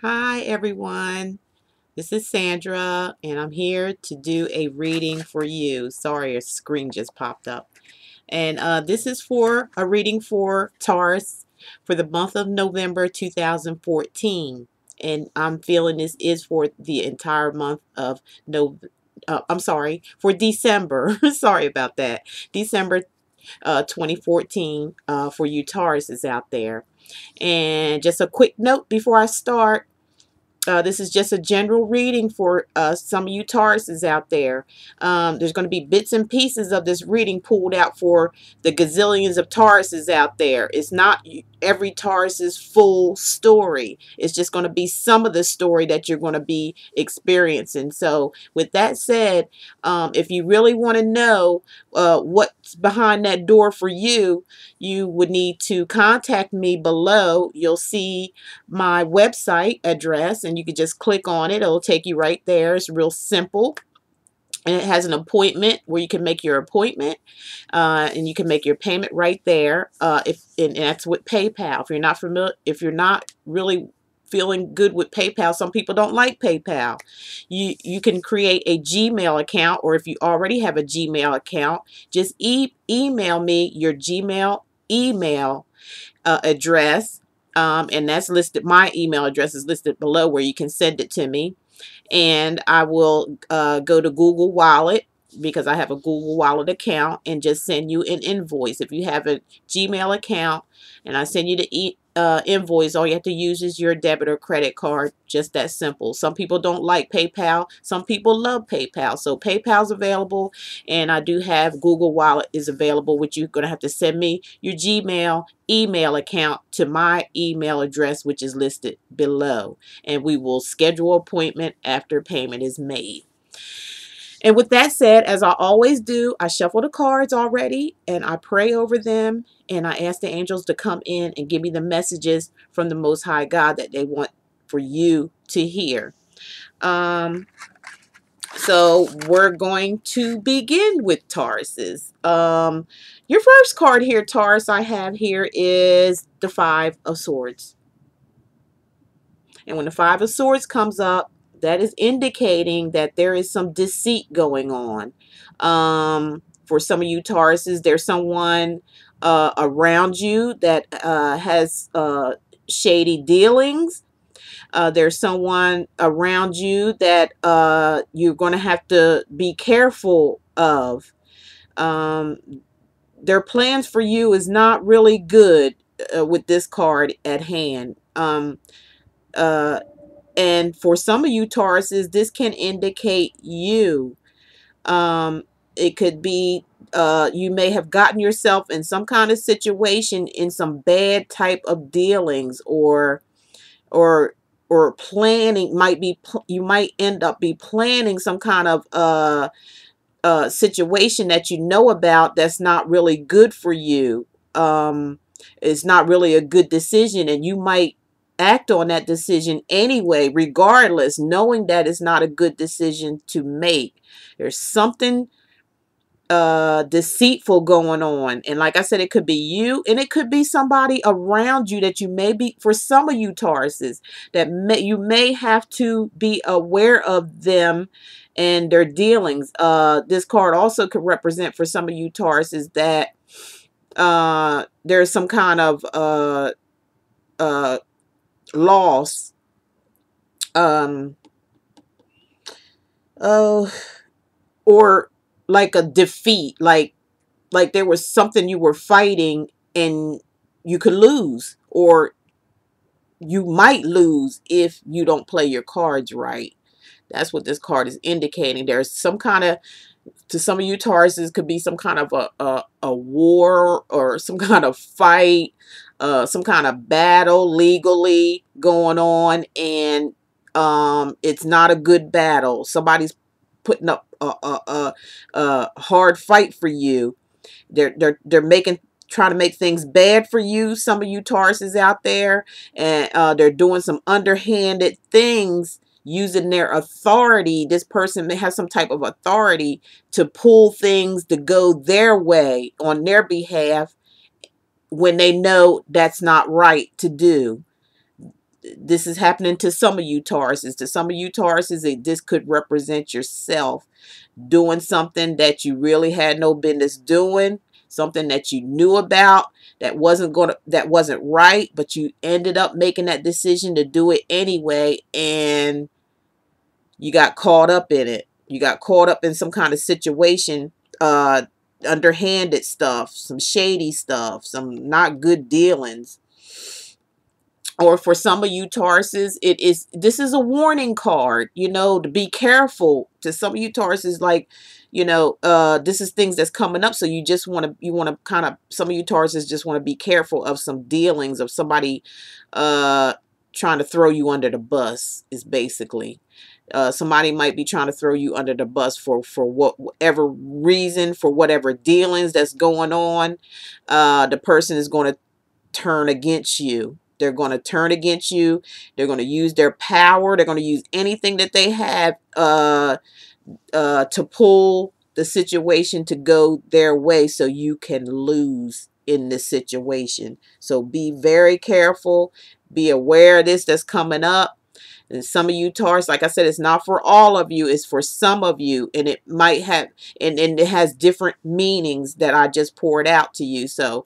Hi everyone, this is Sandra and I'm here to do a reading for you. Sorry, a screen just popped up. And this is for a reading for Taurus for the month of November 2014. And I'm feeling this is for the entire month of I'm sorry, for December. Sorry about that. December 2014 for you Tauruses out there. And just a quick note before I start. This is just a general reading for some of you Tauruses out there. There's going to be bits and pieces of this reading pulled out for the gazillions of Tauruses out there. It's not every Taurus's full story. It's just going to be some of the story that you're going to be experiencing. So with that said, if you really want to know what's behind that door for you, you would need to contact me below. You'll see my website address and you can just click on it. It'll take you right there. It's real simple. And it has an appointment where you can make your appointment and you can make your payment right there. And that's with PayPal. If you're not familiar, if you're not really feeling good with PayPal, some people don't like PayPal. You can create a Gmail account, or if you already have a Gmail account, just email me your Gmail email address. And that's listed. My email address is listed below where you can send it to me. And I will go to Google Wallet because I have a Google Wallet account and just send you an invoice. If you have a Gmail account and I send you the invoice, all you have to use is your debit or credit card. Just that simple. Some people don't like PayPal. Some people love PayPal. So PayPal's available, and I do have Google Wallet is available, which you're going to have to send me your Gmail email account to my email address, which is listed below, and we will schedule an appointment after payment is made. And with that said, as I always do, I shuffle the cards already and I pray over them and I ask the angels to come in and give me the messages from the Most High God that they want for you to hear. So we're going to begin with Tauruses. Your first card here, Taurus, I have here is the Five of Swords. And when the Five of Swords comes up, that is indicating that there is some deceit going on. For some of you Tauruses, there's someone around you that has shady dealings. There's someone around you that you're going to have to be careful of. Their plans for you is not really good with this card at hand. And for some of you Tauruses, this can indicate you. It could be you may have gotten yourself in some kind of situation in some bad type of dealings, or planning you might end up be planning some kind of situation that you know about that's not really good for you. It's not really a good decision, and you might act on that decision anyway, regardless, knowing that it's not a good decision to make. There's something deceitful going on, and like I said, it could be you and it could be somebody around you that you may be, for some of you Tauruses, that you may have to be aware of them and their dealings. This card also could represent for some of you Tauruses that there's some kind of loss, oh, or like a defeat, like there was something you were fighting and you could lose, or you might lose if you don't play your cards right. That's what this card is indicating. There's some kind of, to some of you Tauruses, could be some kind of a war or some kind of fight, some kind of battle legally going on, and it's not a good battle. Somebody's putting up a hard fight for you. They're trying to make things bad for you. Some of you Tauruses out there, and they're doing some underhanded things using their authority. This person may have some type of authority to pull things to go their way on their behalf when they know that's not right to do. this is happening to some of you Tauruses. To some of you Tauruses, this could represent yourself doing something that you really had no business doing, something that you knew about that wasn't right, but you ended up making that decision to do it anyway, and you got caught up in it. You got caught up in some kind of situation, underhanded stuff, some shady stuff, some not good dealings. Or for some of you Tauruses, this is a warning card, you know, to be careful. To some of you Tauruses, like, you know, this is things that's coming up. So you want to kind of, some of you Tauruses just want to be careful of some dealings of somebody trying to throw you under the bus, is basically. Somebody might be trying to throw you under the bus for whatever reason, for whatever dealings that's going on. The person is going to turn against you. They're going to turn against you. They're going to use their power. They're going to use anything that they have to pull the situation to go their way so you can lose in this situation. So be very careful. Be aware of this that's coming up. And some of you Taurus, like I said, it's not for all of you. It's for some of you. And it might have, and it has different meanings that I just poured out to you. So,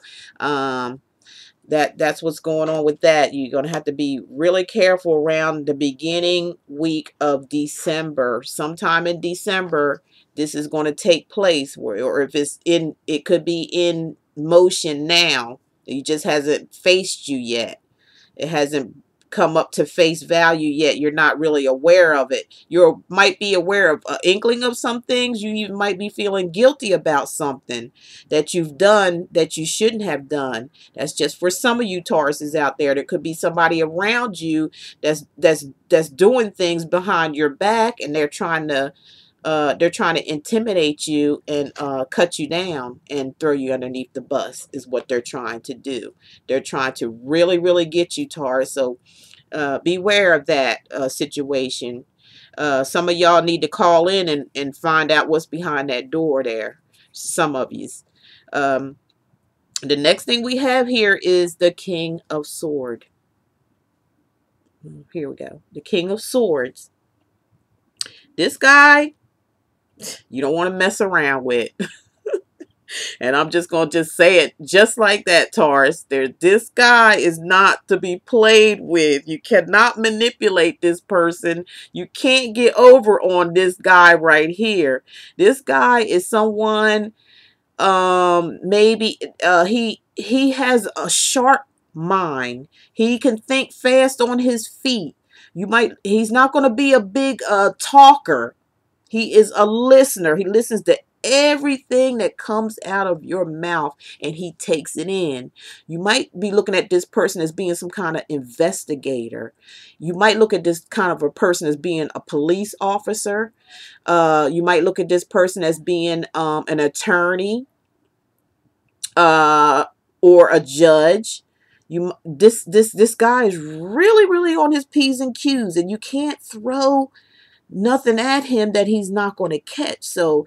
that's what's going on with that. You're going to have to be really careful around the beginning week of December. Sometime in December, this is going to take place, or if it could be in motion now. It just hasn't faced you yet. It hasn't come up to face value yet. You're not really aware of it. You might be aware of an inkling of some things. You even might be feeling guilty about something that you've done that you shouldn't have done. That's just for some of you Tauruses out there. There could be somebody around you that's doing things behind your back, and they're trying to intimidate you and cut you down and throw you underneath the bus, is what they're trying to do. They're trying to really, really get you, Taurus. So beware of that situation. Some of y'all need to call in and find out what's behind that door there. Some of you. The next thing we have here is the King of Swords. Here we go. The King of Swords. This guy, you don't want to mess around with. And I'm just going to just say it just like that, Taurus. This guy is not to be played with. You cannot manipulate this person. You can't get over on this guy right here. This guy is someone, maybe he has a sharp mind. He can think fast on his feet. He's not going to be a big talker. He is a listener. He listens to everything that comes out of your mouth, and he takes it in. You might be looking at this person as being some kind of investigator. You might look at this kind of a person as being a police officer. You might look at this person as being an attorney or a judge. This guy is really, really on his P's and Q's, and you can't throw nothing at him that he's not going to catch. So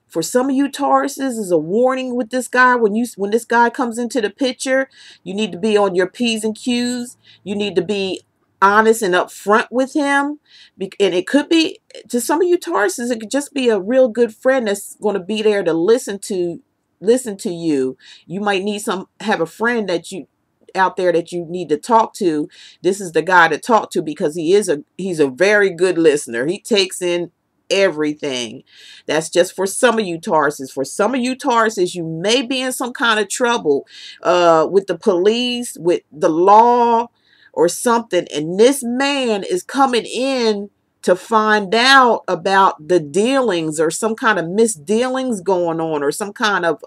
for some of you Tauruses, is a warning with this guy. When this guy comes into the picture, you need to be on your P's and Q's. You need to be honest and upfront with him. And it could be, to some of you Tauruses, it could just be a real good friend that's going to be there to listen to you. You might have a friend out there that you need to talk to. This is the guy to talk to, because he's a very good listener. He takes in everything. That's just for some of you Tauruses. For some of you Tauruses, you may be in some kind of trouble with the police, with the law, or something, and this man is coming in to find out about the dealings, or some kind of misdealings going on, or some kind of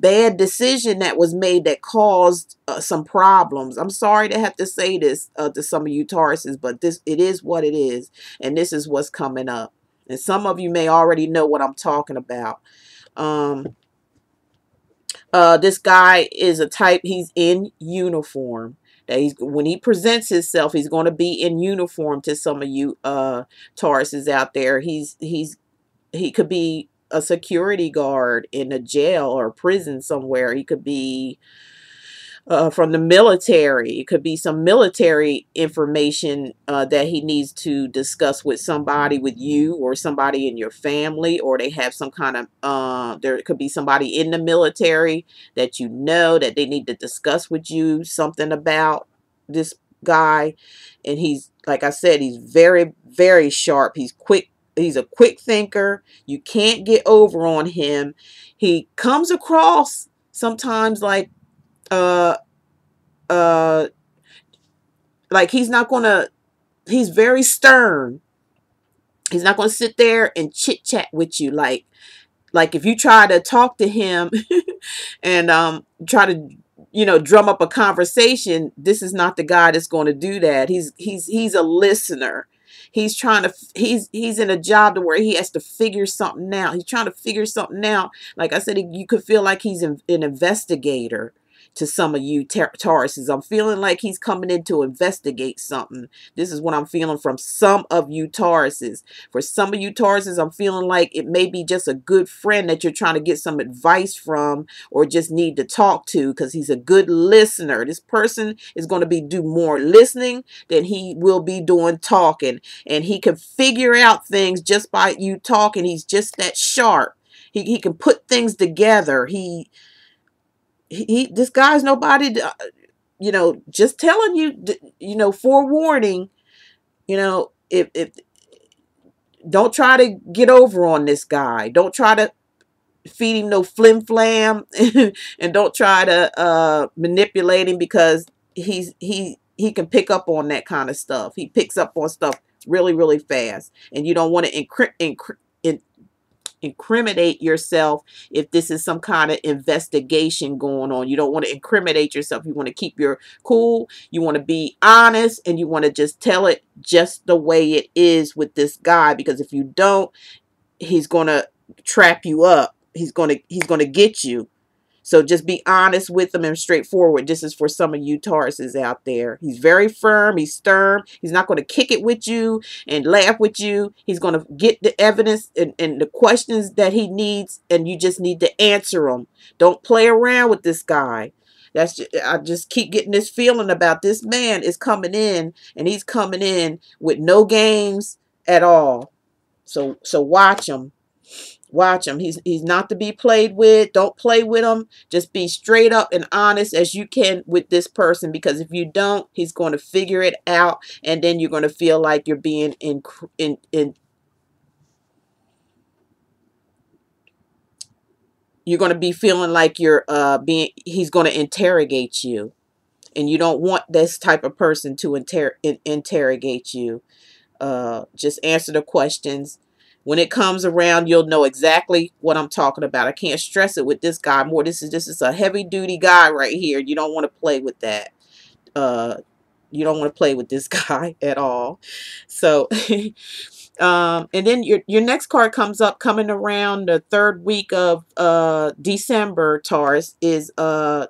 bad decision that was made that caused some problems. I'm sorry to have to say this to some of you Tauruses, but it is what it is, and this is what's coming up. And some of you may already know what I'm talking about. This guy is a type, he's in uniform. When he presents himself, he's going to be in uniform. To some of you Tauruses out there, he could be a security guard in a jail or a prison somewhere. He could be from the military. It could be some military information that he needs to discuss with somebody, with you or somebody in your family, or they have some kind of, there could be somebody in the military that you know that they need to discuss with you something about this guy. And he's, like I said, he's very, very sharp. He's quick. He's a quick thinker. You can't get over on him. He comes across sometimes uh uh like he's not gonna, he's very stern. He's not gonna sit there and chit chat with you. Like if you try to talk to him and try to, you know, drum up a conversation, this is not the guy that's going to do that. He's a listener. He's trying to, he's in a job to where he has to figure something out. He's trying to figure something out. Like I said, you could feel like he's an investigator to some of you Tauruses. I'm feeling like he's coming in to investigate something. This is what I'm feeling from some of you Tauruses. For some of you Tauruses, I'm feeling like it may be just a good friend that you're trying to get some advice from, or just need to talk to, because he's a good listener. This person is going to be do more listening than he will be doing talking, and he can figure out things just by you talking. He's just that sharp. He can put things together. This guy's nobody to, you know, just telling you, you know, forewarning, you know, if don't try to get over on this guy. Don't try to feed him no flim flam and don't try to manipulate him, because he can pick up on that kind of stuff. He picks up on stuff really, really fast, and you don't want to incriminate yourself if this is some kind of investigation going on. You don't want to incriminate yourself. You want to keep your cool. You want to be honest, and you want to just tell it just the way it is with this guy, because if you don't, he's going to trap you up. He's going to get you. So just be honest with him and straightforward. This is for some of you Tauruses out there. He's very firm. He's stern. He's not going to kick it with you and laugh with you. He's going to get the evidence and the questions that he needs, and you just need to answer them. Don't play around with this guy. I just keep getting this feeling about this man is coming in, and he's coming in with no games at all. So watch him. Watch him. He's not to be played with. Don't play with him. Just be straight up and honest as you can with this person, because if you don't, he's going to figure it out, and then you're going to feel like you're being you're going to be feeling like you're he's going to interrogate you, and you don't want this type of person to interrogate you. Just answer the questions. When it comes around, you'll know exactly what I'm talking about. I can't stress it with this guy more. This is a heavy duty guy right here. You don't want to play with that. You don't want to play with this guy at all. So, and then your next card coming around the third week of December, Taurus, is the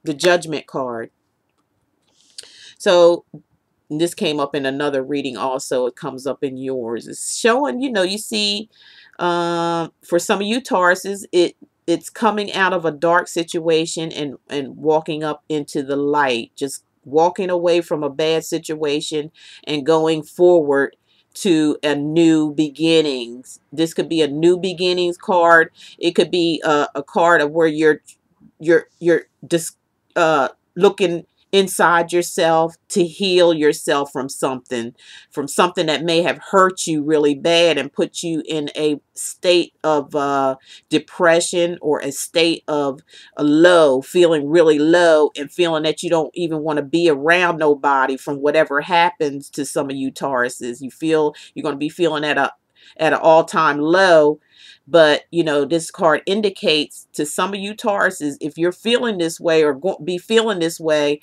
Judgment card. So this came up in another reading also. It comes up in yours. It's showing, you know, you see, for some of you Tauruses, it's coming out of a dark situation and walking up into the light. Just walking away from a bad situation and going forward to a new beginnings. This could be a new beginnings card. It could be a card of where you're just looking inside yourself to heal yourself from something that may have hurt you really bad and put you in a state of depression, or a state of feeling really low, and feeling that you don't even want to be around nobody from whatever happens to some of you Tauruses. You feel you're going to be feeling at an all-time low. But, you know, this card indicates to some of you Tauruses, if you're feeling this way or be feeling this way,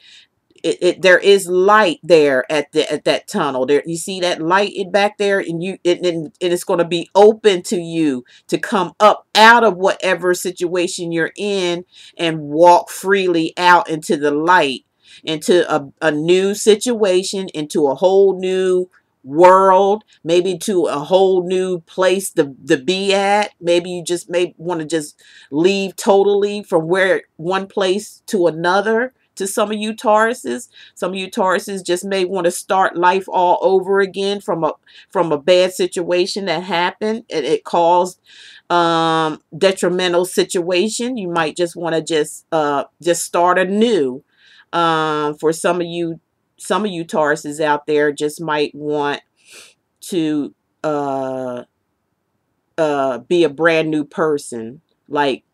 there is light there at that tunnel. There, you see that light back there, and it's going to be open to you to come up out of whatever situation you're in and walk freely out into the light, into a new situation, into a whole new world, maybe to a whole new place to be at. Maybe you just may want to just leave totally from where one place to another. To some of you Tauruses, some of you Tauruses just may want to start life all over again from a bad situation that happened and it caused detrimental situation. You might just want to just start anew. For some of you Tauruses out there just might want to be a brand new person. Like,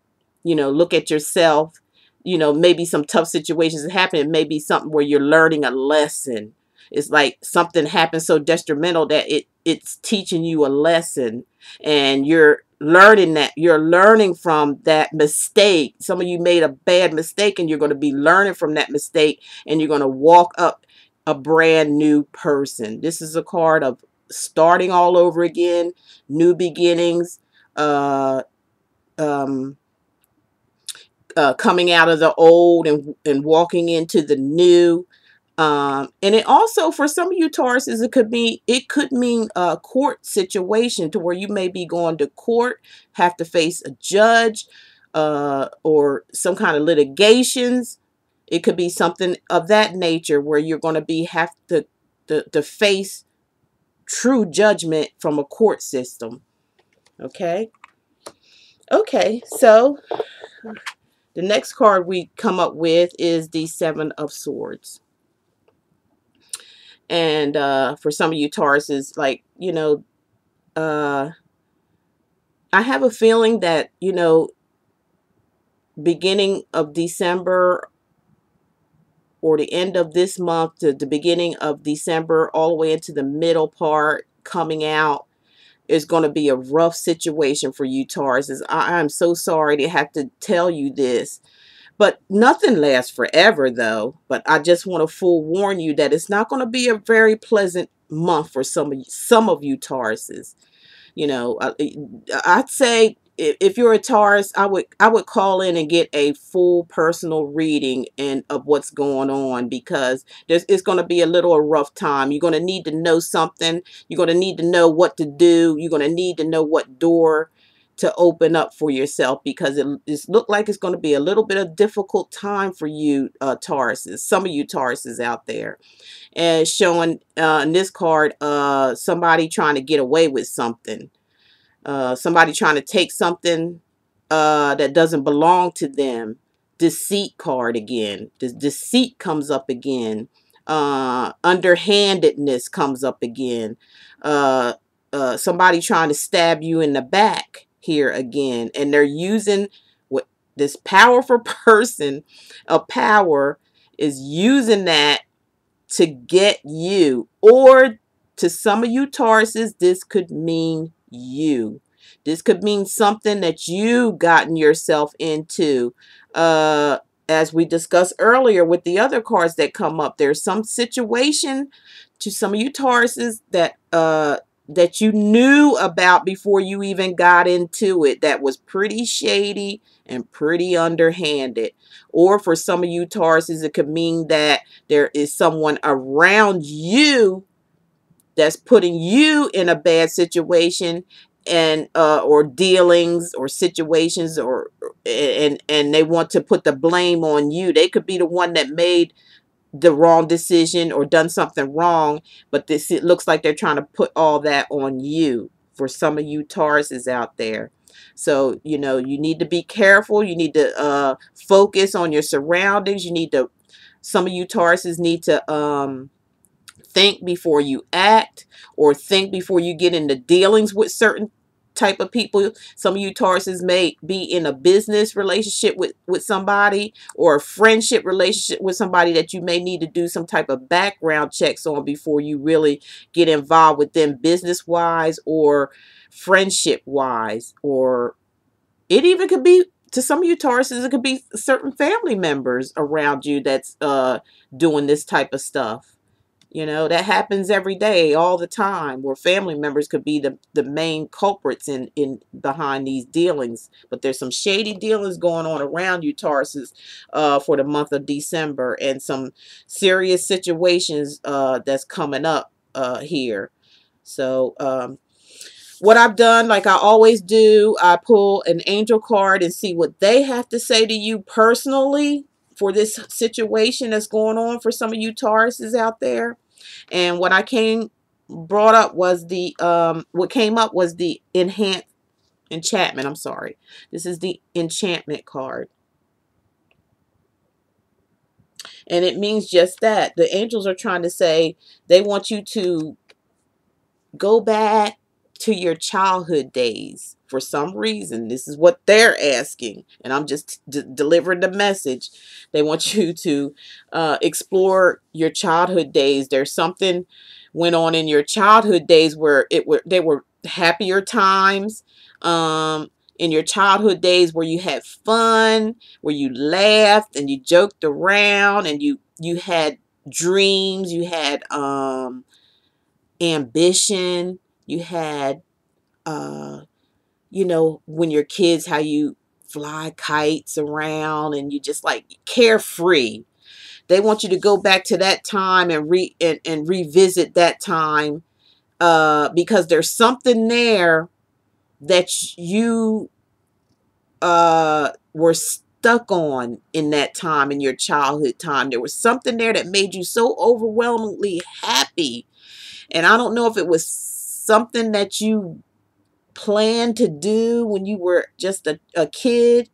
look at yourself. Maybe some tough situations that happen. It may be something where you're learning a lesson. It's like something happened so detrimental that it's teaching you a lesson, and you're learning from that mistake. Some of you made a bad mistake, and you're going to be learning from that mistake, and you're going to walk up a brand new person. This is a card of starting all over again, new beginnings, coming out of the old and walking into the new. And it also, for some of you Tauruses, it could mean a court situation to where you may be going to court, have to face a judge, or some kind of litigations. It could be something of that nature where you're going to have to face true judgment from a court system. Okay. Okay. So the next card we come up with is the Seven of Swords. And for some of you Tauruses, like, I have a feeling that, beginning of December or the end of this month to the beginning of December, all the way into the middle part coming out, is going to be a rough situation for you Tauruses. I'm so sorry to have to tell you this. But nothing lasts forever, though. But I just want to forewarn you that it's not going to be a very pleasant month for some of you Tauruses. I'd say if you're a Taurus, I would call in and get a full personal reading of what's going on, because it's going to be a little rough time. You're going to need to know something. You're going to need to know what to do. You're going to need to know what door to open up for yourself, because it looks like it's going to be a little bit of difficult time for you Tauruses. Some of you Tauruses out there, and showing in this card somebody trying to get away with something. Somebody trying to take something that doesn't belong to them. Deceit card again. Deceit comes up again. Underhandedness comes up again. Somebody trying to stab you in the back here again. And they're using what this powerful person of power is using that to get you. Or to some of you Tauruses, this could mean you. This could mean something that you gotten yourself into. As we discussed earlier with the other cards that come up, there's some situation to some of you Tauruses that you knew about before you even got into it, that was pretty shady and pretty underhanded. Or for some of you Tauruses, it could mean that there is someone around you that's putting you in a bad situation, and or dealings or situations, and they want to put the blame on you. They could be the one that made the wrong decision or done something wrong, but it looks like they're trying to put all that on you, for some of you Tauruses out there. So, you need to be careful. You need to focus on your surroundings. Some of you Tauruses need to think before you act, or think before you get into dealings with certain type of people. Some of you Tauruses may be in a business relationship with somebody, or a friendship relationship with somebody that you may need to do some type of background checks on before you really get involved with them, business wise or friendship wise. Or it even could be, to some of you Tauruses, it could be certain family members around you that's doing this type of stuff. That happens every day, all the time, where family members could be the main culprits in behind these dealings. But there's some shady dealings going on around you Tauruses for the month of December, and some serious situations that's coming up here. So what I've done, like I always do, I pull an angel card and see what they have to say to you personally for this situation that's going on for some of you Tauruses out there. And what I brought up was the what came up was the enchantment. I'm sorry. This is the enchantment card. And it means just that. The angels are trying to say they want you to go back to your childhood days for some reason. This is what they're asking, and I'm just delivering the message. They want you to explore your childhood days. There's something went on in your childhood days where they were happier times. In your childhood days where you had fun, where you laughed and you joked around, and you had dreams, you had ambition, you had you know, when you're kids, how you fly kites around and you just like carefree. They want you to go back to that time and revisit that time because there's something there that you were stuck on in that time, in your childhood time. There was something there that made you so overwhelmingly happy. And I don't know if it was something that you planned to do when you were just a kid,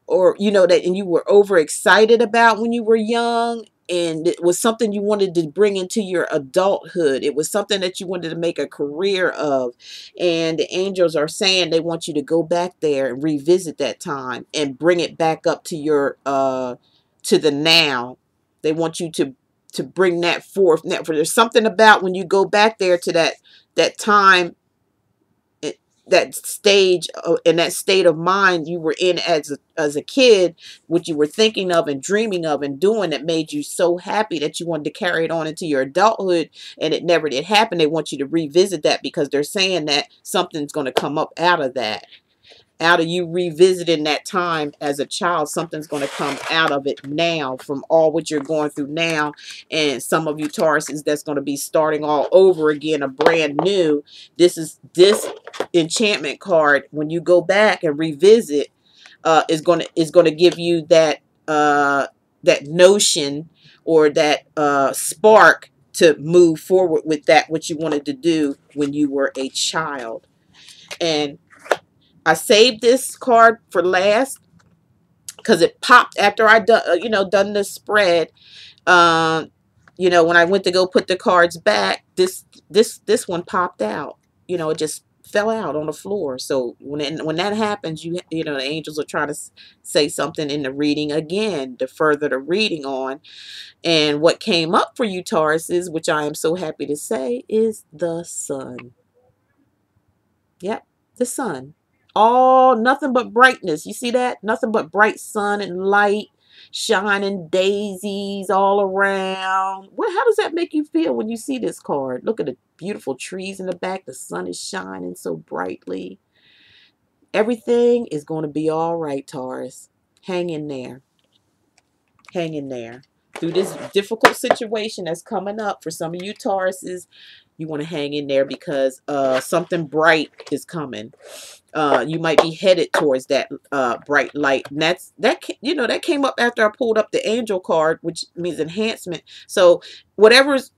or you know that, and you were overexcited about when you were young, and it was something you wanted to bring into your adulthood. It was something that you wanted to make a career of, and the angels are saying they want you to go back there and revisit that time and bring it back up to your to the now. They want you to bring that forth now, for there's something about when you go back there to that time, that stage in that state of mind you were in as a kid, what you were thinking of and dreaming of and doing, that made you so happy that you wanted to carry it on into your adulthood, and it never did happen. They want you to revisit that because they're saying that something's going to come up out of that. Out of you revisiting that time as a child, something's going to come out of it now from all what you're going through now. And some of you Tauruses, that's going to be starting all over again, a brand new. This enchantment card, when you go back and revisit, is going to give you that that notion, or that spark to move forward with that what you wanted to do when you were a child. And I saved this card for last because it popped after I done the spread. You know, when I went to go put the cards back, this one popped out. You know, it just fell out on the floor. So when that happens, you know, the angels are trying to say something in the reading again to further the reading on. And what came up for you Tauruses, which I am so happy to say, is the sun. Yep, the sun. All nothing but brightness. You see that? Nothing but bright sun and light, shining daisies all around. How does that make you feel when you see this card? Look at the beautiful trees in the back. The sun is shining so brightly. Everything is going to be all right, Taurus. Hang in there. Hang in there. Through this difficult situation that's coming up for some of you Tauruses, you want to hang in there because something bright is coming. You might be headed towards that bright light, and that came up after I pulled up the angel card, which means enhancement. So whatever's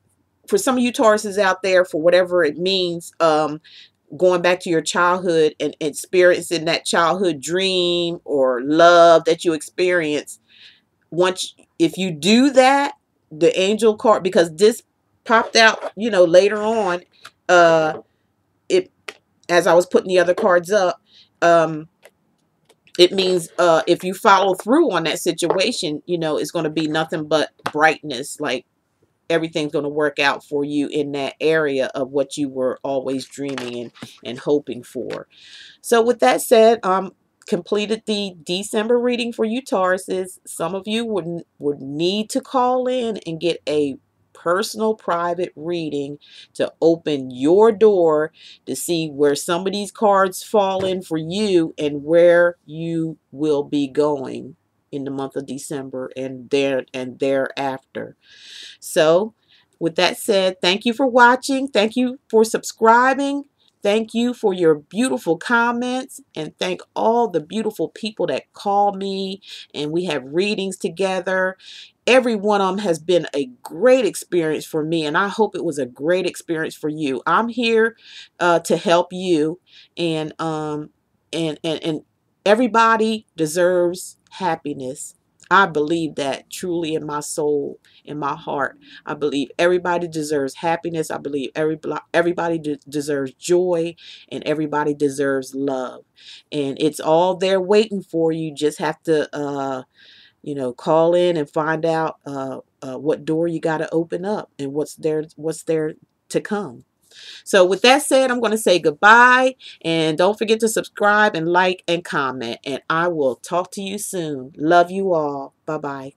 for some of you Tauruses out there, for whatever it means, going back to your childhood and experiencing that childhood dream or love that you experienced. If you do that, the angel card, because this popped out, you know, later on, it as I was putting the other cards up, it means if you follow through on that situation, you know, it's going to be nothing but brightness. Like everything's going to work out for you in that area of what you were always dreaming and hoping for. So with that said, completed the December reading for you Tauruses. Some of you would need to call in and get a personal private reading to open your door to see where some of these cards fall in for you and where you will be going in the month of December and thereafter. So with that said, thank you for watching. Thank you for subscribing. Thank you for your beautiful comments, and thank all the beautiful people that call me and we have readings together. Every one of them has been a great experience for me, and I hope it was a great experience for you. I'm here to help you, and and everybody deserves happiness. I believe that truly in my soul, in my heart. I believe everybody deserves happiness. I believe everybody deserves joy, and everybody deserves love. And it's all there waiting for you. You just have to call in and find out what door you got to open up and what's there to come. So with that said, I'm going to say goodbye, and don't forget to subscribe and like and comment, and I will talk to you soon. Love you all. Bye-bye.